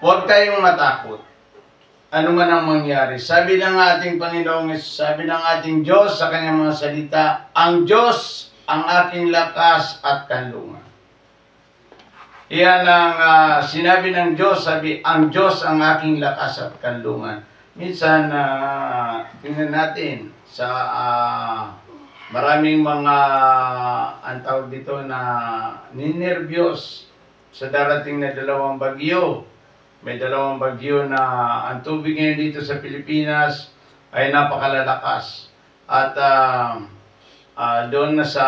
Huwag kayong matakot. Ano man ang mangyari. Sabi ng ating Panginoong, sabi ng ating Diyos sa kanyang mga salita, ang Diyos ang aking lakas at kanlungan. Iyan ang sinabi ng Diyos, sabi, ang Diyos ang aking lakas at kanlungan. Minsan, tingnan natin sa maraming mga, ang tawag dito na ninervyos sa darating na dalawang bagyo. May dalawang bagyo na ang tubig ngayon dito sa Pilipinas ay napakalalakas. At doon na sa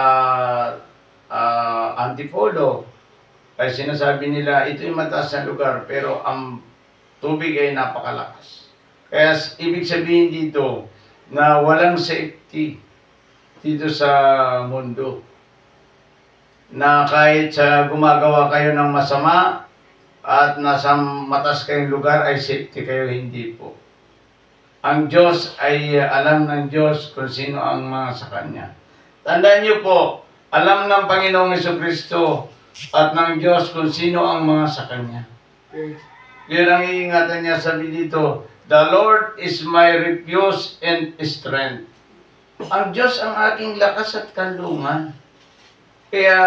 Antipolo, ay sinasabi nila, ito'y mataas na lugar, pero ang tubig ay napakalakas. Kaya ibig sabihin dito na walang safety dito sa mundo. Na kahit gumagawa kayo ng masama at nasa mataas kayong lugar ay safety kayo, hindi po. Ang Diyos ay alam ng Diyos kung sino ang mga sa Kanya. Tandaan niyo po, alam ng Panginoong Jesucristo at ng Diyos kung sino ang mga sa Kanya. Yun ang iingatan niya, sabi dito, the Lord is my refuge and strength. Ang Diyos ang aking lakas at kanlungan. Kaya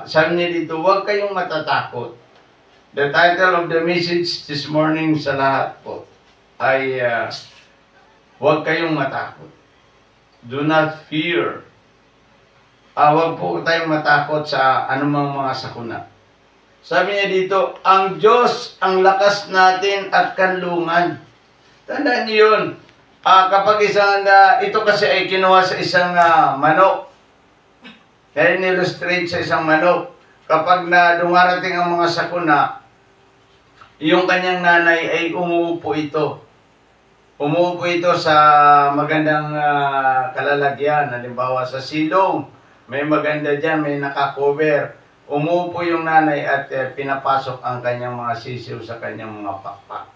sabi niya dito, huwag kayong matatakot. The title of the message this morning sa lahat po ay huwag kayong matakot. Do not fear. Huwag po tayong matakot sa anumang mga sakuna. Sabi niya dito, ang Diyos ang lakas natin at kanlungan. Tandaan niyo yun. Kapag ito kasi ay kinuha sa isang manok. Kaya in-illustrate sa isang manok. Kapag dumarating ang mga sakuna, yung kanyang nanay ay umuupo ito. Umuupo ito sa magandang kalalagyan. Halimbawa sa silong. May maganda dyan, may nakakover. Umuupo yung nanay at pinapasok ang kanyang mga sisiw sa kanyang mga pakpak.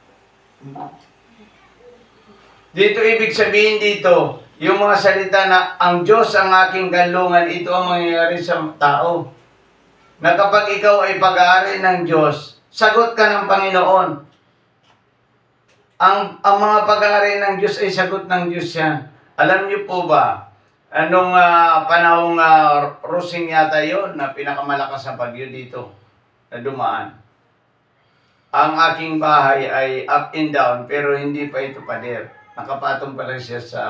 Dito ibig sabihin dito, yung mga salita na ang Diyos ang aking kanlungan, ito ang mangyayari sa tao. Na kapag ikaw ay pag-aari ng Diyos, sagot ka ng Panginoon. Ang mga pag-aari ng Diyos ay sagot ng Diyos yan. Alam niyo po ba, anong panahong Rosing yata yon na pinakamalakas na bagyo dito na dumaan. Ang aking bahay ay up and down pero hindi pa ito pader. Nakapatong pa lang siya sa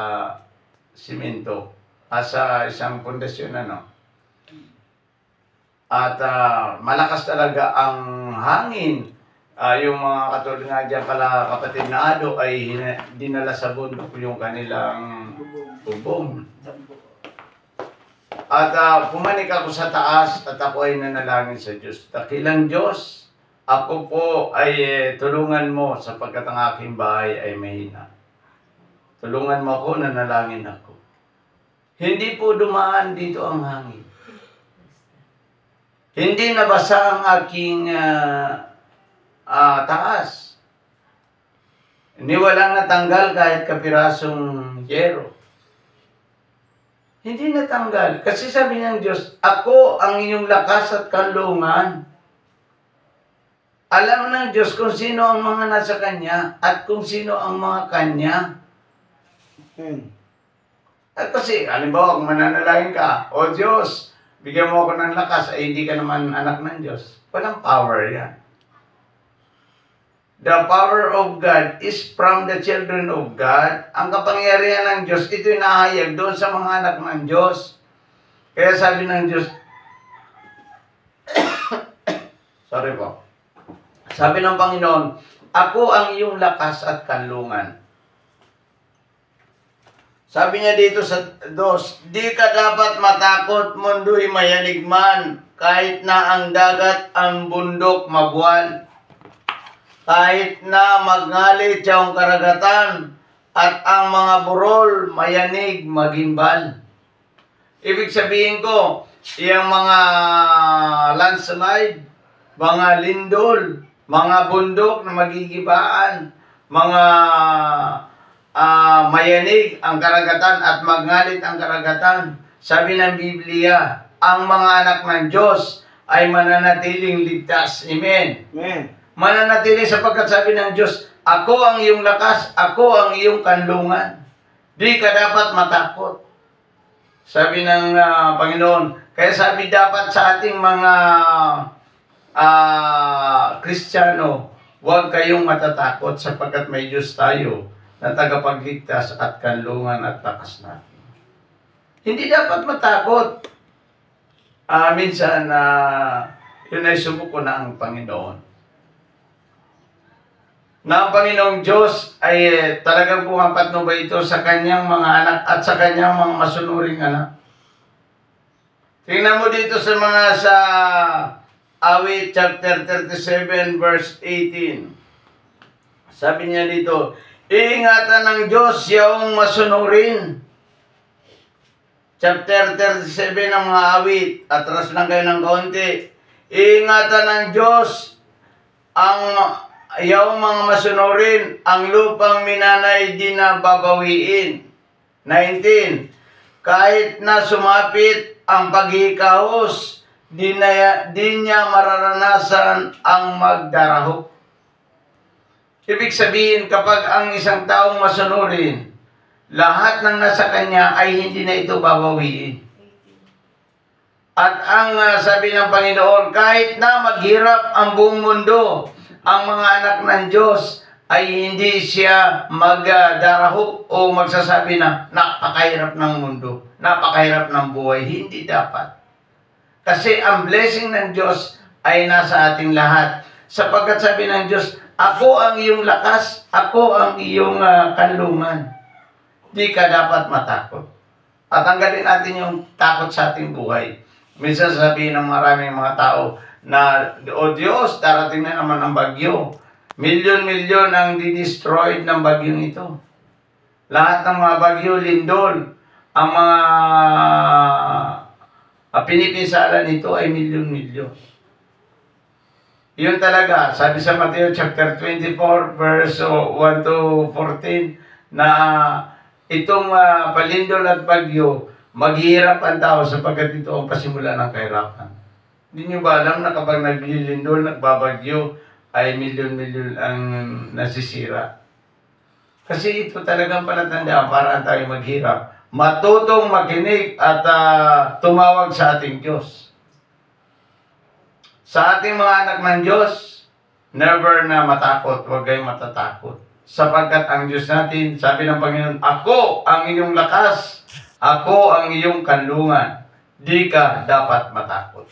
simento. Sa isang pundasyon At malakas talaga ang hangin. Yung mga katulad nga dyan pala kapatid na Ado ay dinala sa bundok yung kanilang bubong. At pumanik ako sa taas at ako ay nanalangin sa Diyos. Dakilang Diyos, ako po ay tulungan mo sapagkat ang aking bahay ay mahina. Tulungan mo ako, nanalangin ako. Hindi po dumaan dito ang hangin. Hindi nabasa ang aking taas. Hindi walang natanggal kahit kapirasong yero. Hindi natanggal. Kasi sabi ng Diyos, ako ang inyong lakas at kanlungan. Alam ng Diyos kung sino ang mga nasa Kanya at kung sino ang mga Kanya. At kasi, halimbawa, kung mananalangin ka, O Diyos, bigyan mo ako ng lakas, ay hindi ka naman anak ng Diyos. Walang power yan. The power of God is from the children of God. Ang kapangyarihan ng Diyos, ito'y nahayag doon sa mga anak ng Diyos. Kaya sabi ng Diyos, sorry po. Sabi ng Panginoon, ako ang iyong lakas at kanlungan. Sabi niya dito sa 2, di ka dapat matakot, mundo'y mayanig man, kahit na ang dagat, ang bundok mabuwan. Kahit na magngalit siyang karagatan at ang mga burol mayanig magimbal. Ibig sabihin ko, yung mga landslide, mga lindol, mga bundok na magigibaan, mga mayanig ang karagatan at magngalit ang karagatan. Sabi ng Biblia, ang mga anak ng Diyos ay mananatiling ligtas. Amen. Amen. Mananatili sapagkat sabi ng Diyos, ako ang iyong lakas, ako ang iyong kanlungan. Di ka dapat matakot. Sabi ng Panginoon, kaya sabi dapat sa ating mga Kristiyano, huwag kayong matatakot sapagkat may Diyos tayo na tagapagligtas at kanlungan at lakas natin. Hindi dapat matakot. Minsan, yun ay subuko na ang Panginoon. Na ang Panginoong Diyos ay talagang pumapatnubay ito sa kanyang mga anak at sa kanyang mga masunuring anak. Tingnan mo dito sa Awit chapter 37 verse 18. Sabi niya dito, iingatan ng Diyos yung masunurin. Chapter 37 ng mga awit. Atras lang kayo ng kaunti. Iingatan ng Diyos yung mga masunurin, ang lupang minanay di na babawiin. 19. Kahit na sumapit ang paghikahos, di niya mararanasan ang magdarahok. Ibig sabihin, kapag ang isang taong masunurin, lahat ng nasa kanya ay hindi na ito babawiin. At ang sabi ng Panginoon, kahit na maghirap ang buong mundo, ang mga anak ng Diyos ay hindi siya magdarahok o magsasabi na napakahirap ng mundo, napakahirap ng buhay. Hindi dapat. Kasi ang blessing ng Diyos ay nasa ating lahat. Sapagkat sabi ng Diyos, ako ang iyong lakas, ako ang iyong kanlungan. Di ka dapat matakot. At tanggalin natin yung takot sa ating buhay. Minsan sabihin ng maraming mga tao na, o Diyos, darating na naman ang bagyo. Milyon-milyon ang di-destroyed ng bagyong ito. Lahat ng mga bagyo, lindol, ang mga pinipinsala nito ay milyon-milyon. Yun talaga, sabi sa Mateo chapter 24, verse 1 to 14, na itong palindol at bagyo, maghihirap ang tao sapagkat ito ang pasimula ng kahirapan. Hindi nyo ba alam na kapag naglilindol, nagbabagyo, ay milyon-milyon ang nasisira? Kasi ito talagang palatandaan para tayo maghirap. Matutong makinig at tumawag sa ating Diyos. Sa ating mga anak ng Diyos, never na matakot, huwag kayong matatakot. Sapagkat ang Diyos natin, sabi ng Panginoon, ako ang iyong lakas, ako ang iyong kanlungan, di ka dapat matakot.